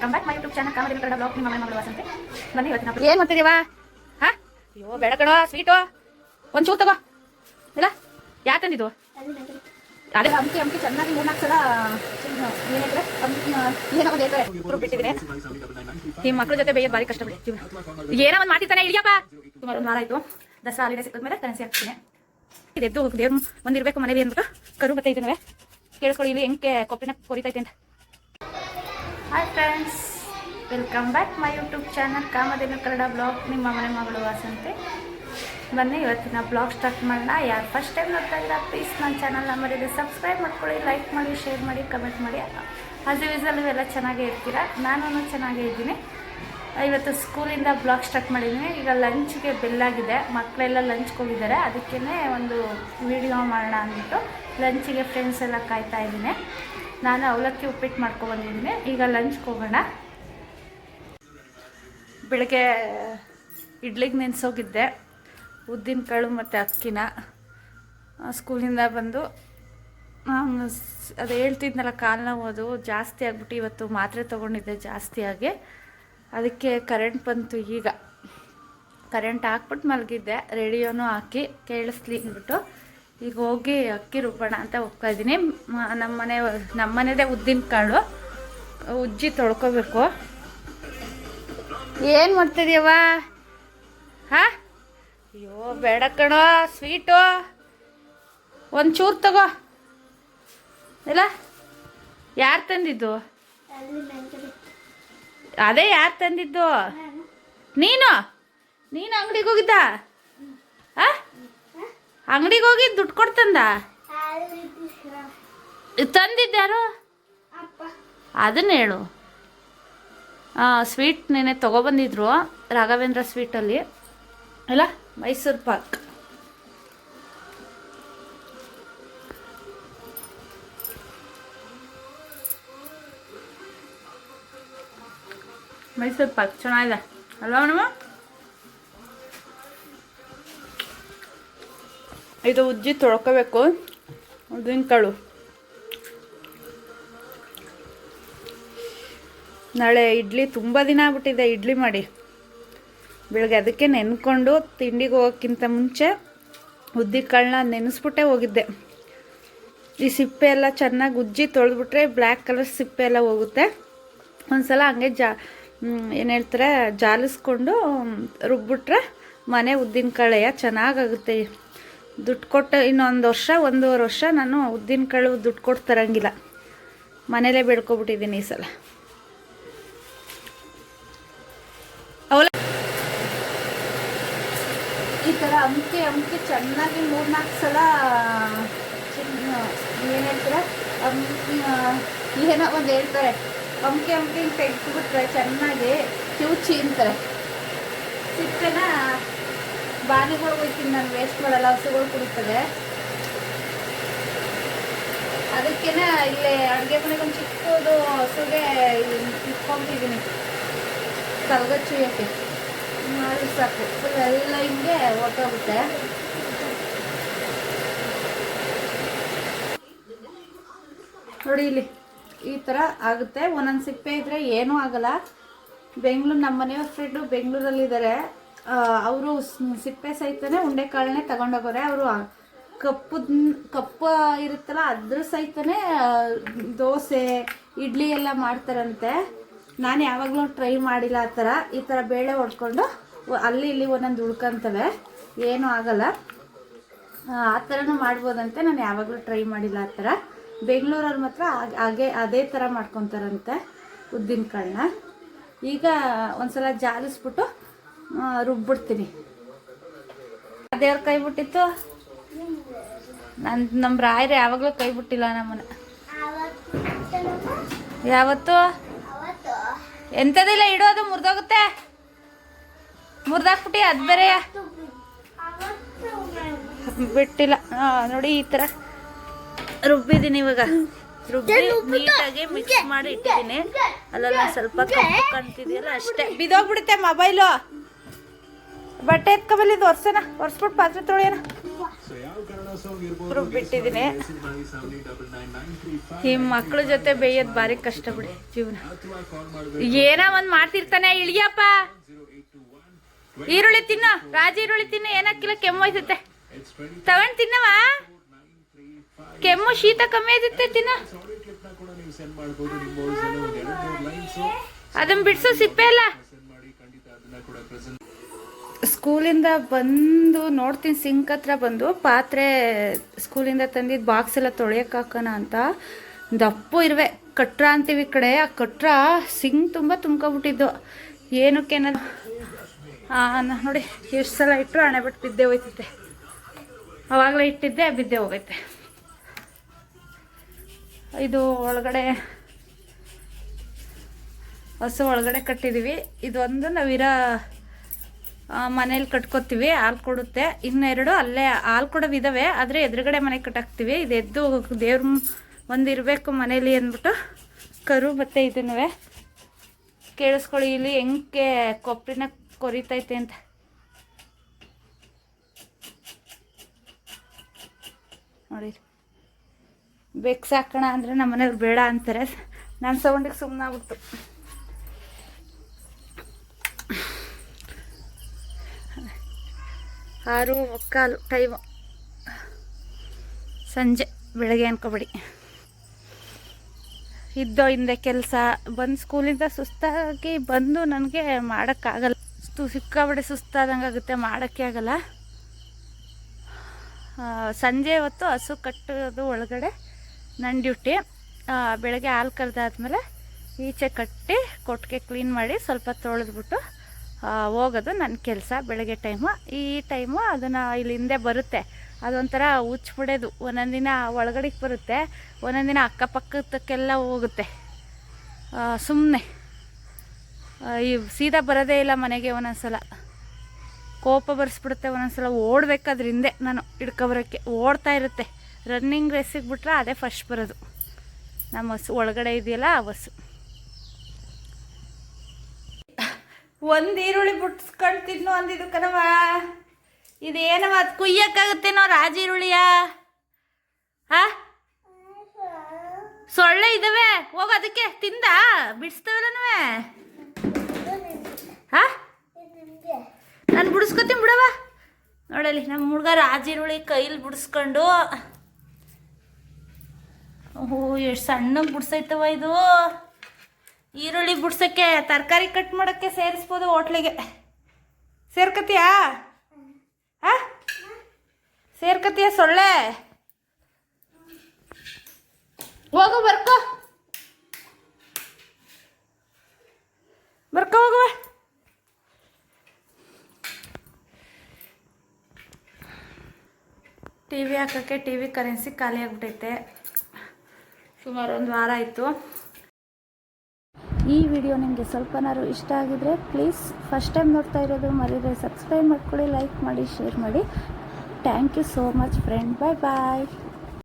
Welcome back my YouTube channel ಕಾಮದಿ Kannada blog. ನಿಮ್ಮ ಮನೆ ಮಗಳು ವಾಸಂತೆ. ಬನ್ನಿ ಇವತ್ತಿನ ಏನು ಮಾಡ್ತಿದ್ದೀವಾ? ಹಾ ಅಯ್ಯೋ ಬೇಡ ಕಣೋ, ಸ್ವೀಟು ಒಂದು ಚೂರು ತಗೋ. ಇಲ್ಲ ಯಾಕೆ ತಂದಿದ್ದು? ಅದೇ ಹಂಪಿ ಚೆನ್ನಾಗಿ 3-4 ಸಲ ಏನಿದ್ರೆ ಏನೋ ಒಂದು ಹೇಳ್ತಾರೆ ಬಿಟ್ಟಿದ್ದೀನಿ. ಈ ಮಕ್ಳ ಜೊತೆ ಬೇಯೋದು ಭಾರಿ ಕಷ್ಟ ಬಿಡಿ. ಏನೋ ಒಂದು ಮಾಡ್ತಿರ್ತಾನೆ. ಇಳಿಯಪ್ಪ ಸುಮಾರು 1 ವಾರ ಆಯಿತು. ದಸರಾ ಹಾಲಿಡೇ ಸಿಕ್ಕಿದ್ಮೇಲೆ ಕರೆನ್ಸಿ ಹಾಕ್ತೀನಿ. ಇದೆದ್ದು ದೇವ್ರು ಒಂದಿರಬೇಕು ಮನೇಲಿ ಅಂದ್ಬಿಟ್ಟು ಕರು ಬತ್ತೈತೆ. ಕೇಳಿಸ್ಕೊಳ್ಳಿ ಇಲ್ಲಿ ಹೆಂಗೆ ಕೊಪ್ಪಿನ ಕೊರಿತೈತೆ ಅಂತ. Hi friends, welcome back my YouTube channel Kamadhenu Kannada blog. ನಿಮ್ಮ ಮನೆ ಮಗಳು ವಾಸಂತೆ. ಬನ್ನಿ ಇವತ್ತಿನ ಬ್ಲಾಗ್ ಸ್ಟಾರ್ಟ್ ಮಾಡೋಣ. ಯಾರು ಫಸ್ಟ್ ಟೈಮ್ ನೋಡ್ತಾ ಇದ್ದೀರಾ ಪ್ಲೀಸ್ ನನ್ನ ಚಾನಲ್ನ ಮರಿದೆ ಸಬ್ಸ್ಕ್ರೈಬ್ ಮಾಡ್ಕೊಳ್ಳಿ, ಲೈಕ್ ಮಾಡಿ, ಶೇರ್ ಮಾಡಿ, ಕಮೆಂಟ್ ಮಾಡಿ. ಆಸ್ ಯೂಸಲ್ ನೀವೆಲ್ಲ ಚೆನ್ನಾಗೇ ಇರ್ತೀರಾ, ನಾನು ಚೆನ್ನಾಗೇ ಇದ್ದೀನಿ. ಇವತ್ತು ಸ್ಕೂಲಿಂದ ಬ್ಲಾಗ್ ಸ್ಟಾರ್ಟ್ ಮಾಡಿದ್ದೀನಿ. ಈಗ ಲಂಚ್ಗೆ ಬೆಲ್ಲಾಗಿದೆ, ಮಕ್ಕಳೆಲ್ಲ ಲಂಚ್ಗೆ ಹೋಗಿದ್ದಾರೆ. ಅದಕ್ಕೇ ಒಂದು ವಿಡಿಯೋ ಮಾಡೋಣ ಅಂದ್ಬಿಟ್ಟು ಲಂಚಿಗೆ ಫ್ರೆಂಡ್ಸ್ ಎಲ್ಲ ಕಾಯ್ತಾ ಇದ್ದೀನಿ. ನಾನು ಅವಲಕ್ಕಿ ಉಪ್ಪಿಟ್ಟು ಮಾಡ್ಕೊಬಂದಿದ್ದೀನಿ. ಈಗ ಲಂಚ್ಗೆ ಹೋಗೋಣ. ಬೆಳಗ್ಗೆ ಇಡ್ಲಿಗೆ ನೆನೆಸೋಗಿದ್ದೆ ಉದ್ದಿನ ಕಾಳು ಮತ್ತು ಅಕ್ಕಿನ. ಸ್ಕೂಲಿಂದ ಬಂದು ಅದು ಹೇಳ್ತಿದ್ನಲ್ಲ, ಕಾಲು ನೋವು ಅದು ಜಾಸ್ತಿ ಆಗಿಬಿಟ್ಟು ಇವತ್ತು ಮಾತ್ರೆ ತೊಗೊಂಡಿದ್ದೆ ಜಾಸ್ತಿಯಾಗಿ. ಅದಕ್ಕೆ ಕರೆಂಟ್ ಬಂತು. ಈಗ ಕರೆಂಟ್ ಹಾಕ್ಬಿಟ್ಟು ಮಲಗಿದ್ದೆ, ರೇಡಿಯೋನೂ ಹಾಕಿ ಕೇಳಿಸ್ಲಿ ಅಂದ್ಬಿಟ್ಟು ಈಗ ಹೋಗಿ ಅಕ್ಕಿ ರುಬ್ಬೋಣ ಅಂತ ಹೋಗ್ತಾಯಿದ್ದೀನಿ. ನಮ್ಮನೆದೇ ಉದ್ದಿನ ಕಾಳು ಉಜ್ಜಿ ತೊಳ್ಕೊಬೇಕು. ಏನು ಮಾಡ್ತಿದ್ಯವ? ಹಾಂ ಅಯ್ಯೋ ಬೇಡ ಕಣೋ, ಸ್ವೀಟು ಒಂದು ಚೂರು ತಗೋ. ಇಲ್ಲ ಯಾರು ತಂದಿದ್ದು? ಅದೇ ಯಾರು ತಂದಿದ್ದು? ನೀನು ಅಂಗಡಿಗೆ ಹೋಗಿದ್ದ? ಅಂಗಡಿಗೆ ಹೋಗಿ ದುಡ್ಡು ಕೊಡ್ತಂದ? ತಂದಿದ್ದಾರು ಅದನ್ನ ಹೇಳು. ಸ್ವೀಟ್ ನೆನೆ ತೊಗೊಬಂದಿದ್ರು ರಾಘವೇಂದ್ರ ಸ್ವೀಟಲ್ಲಿ. ಅಲ್ಲ ಮೈಸೂರು ಪಾಕ್. ಮೈಸೂರು ಪಾಕ್ ಚೆನ್ನಾಗಿದೆ ಅಲ್ವಾ ನಮ್ಮ? ಇದು ಉಜ್ಜಿ ತೊಳ್ಕೋಬೇಕು ಉದ್ದಿನ ಕಾಳು. ನಾಳೆ ಇಡ್ಲಿ ತುಂಬ ದಿನ ಆಗ್ಬಿಟ್ಟಿದೆ ಇಡ್ಲಿ ಮಾಡಿ. ಬೆಳಗ್ಗೆ ಅದಕ್ಕೆ ನೆನ್ಕೊಂಡು ತಿಂಡಿಗೆ ಹೋಗೋಕ್ಕಿಂತ ಮುಂಚೆ ಉದ್ದಿನ ಕಾಳನ್ನ ನೆನೆಸ್ಬಿಟ್ಟೆ ಹೋಗಿದ್ದೆ. ಈ ಸಿಪ್ಪೆ ಎಲ್ಲ ಚೆನ್ನಾಗಿ ಉಜ್ಜಿ ತೊಳೆದ್ಬಿಟ್ರೆ ಬ್ಲ್ಯಾಕ್ ಕಲರ್ ಸಿಪ್ಪೆ ಎಲ್ಲ ಹೋಗುತ್ತೆ. ಒಂದು ಸಲ ಹಂಗೆ ಏನು ಹೇಳ್ತಾರೆ ಜಾಲಿಸ್ಕೊಂಡು ರುಬ್ಬಿಟ್ರೆ ಮನೆ ಉದ್ದಿನ ಕಾಳೆಯ ಚೆನ್ನಾಗಾಗುತ್ತೆ. ದುಡ್ಡು ಕೊಟ್ಟು ಇನ್ನೊಂದು ವರ್ಷ 1.5 ವರ್ಷ ನಾನು ಉದ್ದಿನ ಕಾಳು ದುಡ್ಡು ಕೊಟ್ಟು ತರಂಗಿಲ್ಲ, ಮನೇಲೇ ಬೇಡ್ಕೊಬಿಟ್ಟಿದ್ದೀನಿ ಈ ಸಲ. ಈ ಥರ ಅಮ್ಕೆ ಚೆನ್ನಾಗಿ 3-4 ಸಲ ಏನು ಹೇಳ್ತಾರೆ ಏನೋ ಒಂದು ಹೇಳ್ತಾರೆ ಅಮ್ಕೆ ತೆಗೆದುಬಿಟ್ರೆ ಚೆನ್ನಾಗಿ ಕಿವುಚಿ ಅಂತಾರೆ. ಸಿಪ್ಪೆನ ಬಾನೆಗಳು ಹೋಗ್ತೀನಿ ನಾನು, ವೇಸ್ಟ್ ಮಾಡಲ್ಲ, ಹಸುಗಳು ಕುಡಿತದೆ. ಅದಕ್ಕೇ ಇಲ್ಲೇ ಅಡುಗೆ ಮನೆಗೆ ಒಂದು ಚಿಕ್ಕದು ಹಸುಗೆ ಇಟ್ಕೊಂಡಿದ್ದೀನಿ ಕಲ್ಗಚ್ಚುಯಕ್ಕೆ ಮಾಡಿ ಸಾಕು. ಫುಲ್ ಎಲ್ಲ ಹಿಂಗೆ ಹೊಟ್ಟೋಗುತ್ತೆ. ನೋಡಿ ಇಲ್ಲಿ ಈ ಥರ ಆಗುತ್ತೆ. ಒಂದೊಂದು ಸಿಪ್ಪೆ ಇದ್ದರೆ ಏನೂ ಆಗಲ್ಲ. ನಮ್ಮ ಮನೆಯವ್ರ ಫ್ರೆಂಡು ಬೆಂಗಳೂರಲ್ಲಿದ್ದಾರೆ. ಅವರು ಸಿಪ್ಪೆ ಸಹಿತನೇ ಉಂಡೆಕಾಳನ್ನೇ ತಗೊಂಡೋಗೋರೆ. ಅವರು ಕಪ್ಪು ಇರುತ್ತಲ್ಲ ಅದ್ರ ಸಹಿತನೇ ದೋಸೆ ಇಡ್ಲಿ ಎಲ್ಲ ಮಾಡ್ತಾರಂತೆ. ನಾನು ಯಾವಾಗಲೂ ಟ್ರೈ ಮಾಡಿಲ್ಲ ಆ ಥರ. ಈ ಥರ ಬೇಳೆ ಹೊಡ್ಕೊಂಡು ಅಲ್ಲಿ ಇಲ್ಲಿ ಒಂದೊಂದು ಉಳ್ಕೊಂತವೆ, ಏನೂ ಆಗಲ್ಲ. ಆ ಥರನೂ ಮಾಡ್ಬೋದಂತೆ. ನಾನು ಯಾವಾಗಲೂ ಟ್ರೈ ಮಾಡಿಲ್ಲ ಆ ಥರ. ಬೆಂಗಳೂರವ್ರು ಮಾತ್ರ ಅದೇ ಥರ ಮಾಡ್ಕೊತಾರಂತೆ ಉದ್ದಿನ ಕಾಳನ್ನ. ಈಗ ಒಂದ್ಸಲ ಜಾಲಿಸ್ಬಿಟ್ಟು ರುಬ್ಬಿಡ್ತೀನಿ. ದೇವ್ರ ಕೈ ಬಿಟ್ಟಿತ್ತು. ನಮ್ಮ ರಾಯರು ಯಾವಾಗಲೂ ಕೈ ಬಿಟ್ಟಿಲ್ಲ ನಮ್ಮನ್ನ. ಯಾವತ್ತು ಎಂಥದಿಲ್ಲ ಇಡೋದು, ಮುರಿದೋಗುತ್ತೆ. ಮುರಿದಾಕ್ಬಿಟ್ಟು ಅದು ಬೇರೆ ಬಿಟ್ಟಿಲ್ಲ. ನೋಡಿ ಈ ಥರ ರುಬ್ಬಿದ್ದೀನಿ. ಇವಾಗ ರುಬ್ಬಿ ನೀಟಾಗಿ ಮಿಕ್ಸ್ ಮಾಡಿ ಇಟ್ಟಿದ್ದೀನಿ. ಅಲ್ಲೆಲ್ಲ ಸ್ವಲ್ಪ ಕಪ್ಪು ಕಾಣ್ತಿದೆಯಲ್ಲ ಅಷ್ಟೇ. ಬಿದೋಗ್ಬಿಡುತ್ತೆ ಮೊಬೈಲು. ಬಟ್ಟೆ ಎತ್ಕೊಬಲ್ಲಿದ್ದು ಒರ್ಸೋಣ, ಒರೆಸ್ಬಿಟ್ಟು ಪಾತ್ರೆ ತೊಳೆಯೋಣ. ಬಿಟ್ಟಿದ್ದೀನಿ. ಈ ಮಕ್ಳ ಜೊತೆ ಬೇಯೋದು ಭಾರಿ ಕಷ್ಟ ಬಿಡಿ ಜೀವನ. ಏನೋ ಒಂದ್ ಮಾಡ್ತಿರ್ತಾನೆ. ಇಳಿಯಪ್ಪ, ಈರುಳ್ಳಿ ತಿನ್ನು, ರಾಜಿ ಈರುಳ್ಳಿ ತಿನ್ನು. ಏನಕ್ಕಿಲ್ಲ, ಕೆಮ್ಮು ಐತತೆ, ತಗೊಂಡ್ ತಿನ್ನವ. ಕೆಮ್ಮು ಶೀತ ಕಮ್ಮಿ ಐತತೆ, ತಿನ್ನ. ಅದನ್ನ ಬಿಡ್ಸು, ಸಿಪ್ಪೆ ಅಲ್ಲ. ಸ್ಕೂಲಿಂದ ಬಂದು ನೋಡ್ತೀನಿ, ಸಿಂಕ್ ಹತ್ರ ಬಂದು ಪಾತ್ರೆ ಸ್ಕೂಲಿಂದ ತಂದಿದ್ದು ಬಾಕ್ಸ್ ಎಲ್ಲ ತೊಳೆಯಕ್ಕೆ ಹಾಕೋಣ ಅಂತ. ದಪ್ಪು ಇರುವೆ ಕಟ್ರ ಅಂತೀವಿ ಈ ಕಡೆ. ಆ ಕಟ್ರ ಸಿಂಕ್ ತುಂಬ ತುಂಬ್ಕೊಬಿಟ್ಟಿದ್ದು. ಏನಕ್ಕೆ ನೋಡಿ, ಎಷ್ಟು ಸಲ ಇಟ್ಟರು ಹಣೆ ಬಿಟ್ಟು ಬಿದ್ದೆ ಹೋಯ್ತೈತೆ. ಅವಾಗಲೇ ಇಟ್ಟಿದ್ದೆ, ಬಿದ್ದೆ ಹೋಗೈತೆ. ಇದು ಒಳಗಡೆ ಹಸು ಒಳಗಡೆ ಕಟ್ಟಿದ್ದೀವಿ. ಇದೊಂದು ನಾವಿರೋ ಮನೇಲಿ ಕಟ್ಕೋತೀವಿ, ಹಾಲು ಕೊಡುತ್ತೆ. ಇನ್ನೆರಡು ಅಲ್ಲೇ ಹಾಲು ಕೊಡೋವು ಇದ್ದಾವೆ, ಆದರೆ ಎದುರುಗಡೆ ಮನೆಗೆ ಕಟ್ಟಾಕ್ತೀವಿ. ಇದು ಎದ್ದು ದೇವ್ರ ಒಂದು ಇರಬೇಕು ಮನೇಲಿ ಅಂದ್ಬಿಟ್ಟು ಕರು ಮತ್ತು ಇದನ್ನೂ ಕೇಳಿಸ್ಕೊಳ್ಳಿ. ಇಲ್ಲಿ ಹೆಂಗೆ ಕೊಬ್ಬರಿನ ಕೊರಿತೈತೆ ಅಂತ. ನೋಡಿ, ಬೆಕ್ಕು ಸಾಕೋಣ ಅಂದರೆ ನಮ್ಮ ಮನೇಲಿ ಬೇಡ ಅಂತಾರೆ. ನನ್ನ ಸೌಂಡಿಗೆ ಸುಮ್ಮನಾಗ್ಬಿಟ್ಟು. ಆರು ಮುಕ್ಕಾಲು ಟೈಮು, ಸಂಜೆ. ಬೆಳಗ್ಗೆ ಅನ್ಕೋಬೇಡಿ. ಇದ್ದೋ ಹಿಂದೆ ಕೆಲಸ. ಬಂದು ಸ್ಕೂಲಿಂದ ಸುಸ್ತಾಗಿ ಬಂದು ನನಗೆ ಮಾಡೋಕ್ಕಾಗಲ್ಲ. ಸಿಕ್ಕಾಬಡಿ ಸುಸ್ತಾದಂಗೆ ಆಗುತ್ತೆ, ಮಾಡೋಕ್ಕೆ ಆಗಲ್ಲ. ಸಂಜೆ ಹೊತ್ತು ಹಸು ಕಟ್ಟೋದು ಒಳಗಡೆ ನನ್ನ ಡ್ಯೂಟಿ. ಬೆಳಗ್ಗೆ ಹಾಲು ಕರೆದಾದ್ಮೇಲೆ ಈಚೆ ಕಟ್ಟಿ ಕೊಟ್ಟಿಗೆ ಕ್ಲೀನ್ ಮಾಡಿ ಸ್ವಲ್ಪ ತೊಳೆದ್ಬಿಟ್ಟು ಹೋಗೋದು ನನ್ನ ಕೆಲಸ ಬೆಳಗ್ಗೆ ಟೈಮು. ಈ ಟೈಮು ಅದನ್ನು ಇಲ್ಲಿ ಹಿಂದೆ ಬರುತ್ತೆ, ಅದೊಂಥರ ಉಚ್ಚಿಬಿಡೋದು. ಒಂದೊಂದು ದಿನ ಒಳಗಡೆಗೆ ಬರುತ್ತೆ, ಒಂದೊಂದು ದಿನ ಅಕ್ಕಪಕ್ಕದಕ್ಕೆಲ್ಲ ಹೋಗುತ್ತೆ. ಸುಮ್ಮನೆ ಈ ಸೀದಾ ಬರೋದೇ ಇಲ್ಲ ಮನೆಗೆ. ಒಂದೊಂದ್ಸಲ ಕೋಪ ಬರ್ಸ್ಬಿಡುತ್ತೆ, ಒಂದೊಂದ್ಸಲ ಓಡಬೇಕಾದ್ರೆ ಹಿಂದೆ ನಾನು ಹಿಡ್ಕೊಬರೋಕ್ಕೆ ಓಡ್ತಾ ಇರುತ್ತೆ. ರನ್ನಿಂಗ್ ರೇಸಿಗೆ ಬಿಟ್ರೆ ಅದೇ ಫಸ್ಟ್ ಬರೋದು. ನಮ್ಮ ಹಸು ಒಳಗಡೆ ಇದೆಯಲ್ಲ ಆ ಹಸು. ಒಂದು ಈರುಳ್ಳಿ ಬಿಡ್ಸ್ಕೊಂಡು ತಿನ್ನು ಅಂದಿದ್ದು ಕಣವ. ಇದೇನವ, ಅದು ಕುಯ್ಯಕ್ಕಾಗುತ್ತೇನೋ ರಾಜ ಈರುಳ್ಳಿಯ? ಸೊಳ್ಳೆ ಇದ್ದಾವೆ, ಹೋಗು ಅದಕ್ಕೆ. ತಿಂದ ಬಿಡಿಸ್ತೇವಲ್ಲನೂ. ನಾನು ಬಿಡಿಸ್ಕೊತೀನಿ ಬಿಡವ. ನೋಡಲಿ ನಮ್ಮ ಹುಡುಗ ರಾಜ ಈರುಳ್ಳಿ ಕೈಲಿ ಬಿಡಿಸ್ಕೊಂಡು. ಓಹೋ, ಎಷ್ಟು ಸಣ್ಣಗೆ ಬಿಡ್ಸೈತವ ಇದು. ಈರುಳ್ಳಿ ಬಿಡ್ಸೋಕ್ಕೆ, ತರಕಾರಿ ಕಟ್ ಮಾಡೋಕ್ಕೆ ಸೇರಿಸ್ಬೋದು ಹೋಟ್ಲಿಗೆ. ಸೇರ್ಕತಿಯಾ? ಸೇರ್ಕತಿಯ ಸೊಳ್ಳೆ? ಹೋಗು, ಬರ್ಕೋ ಹೋಗುವ. ಟಿ ವಿ ಹಾಕೋಕ್ಕೆ ಟಿ ವಿ ಕರೆನ್ಸಿ ಖಾಲಿ ಆಗಿಬಿಟ್ಟೈತೆ. ಸುಮಾರು ಒಂದು ವಾರ ಆಯಿತು. ಈ ವಿಡಿಯೋ ನಿಮಗೆ ಸ್ವಲ್ಪನಾರು ಇಷ್ಟ ಆಗಿದ್ರೆ ಪ್ಲೀಸ್, ಫಸ್ಟ್ ಟೈಮ್ ನೋಡ್ತಾ ಇರೋದು ಮರೀದೆ ಸಬ್ಸ್ಕ್ರೈಬ್ ಮಾಡ್ಕೊಳ್ಳಿ, ಲೈಕ್ ಮಾಡಿ, ಶೇರ್ ಮಾಡಿ. Thank you so much friend. Bye bye.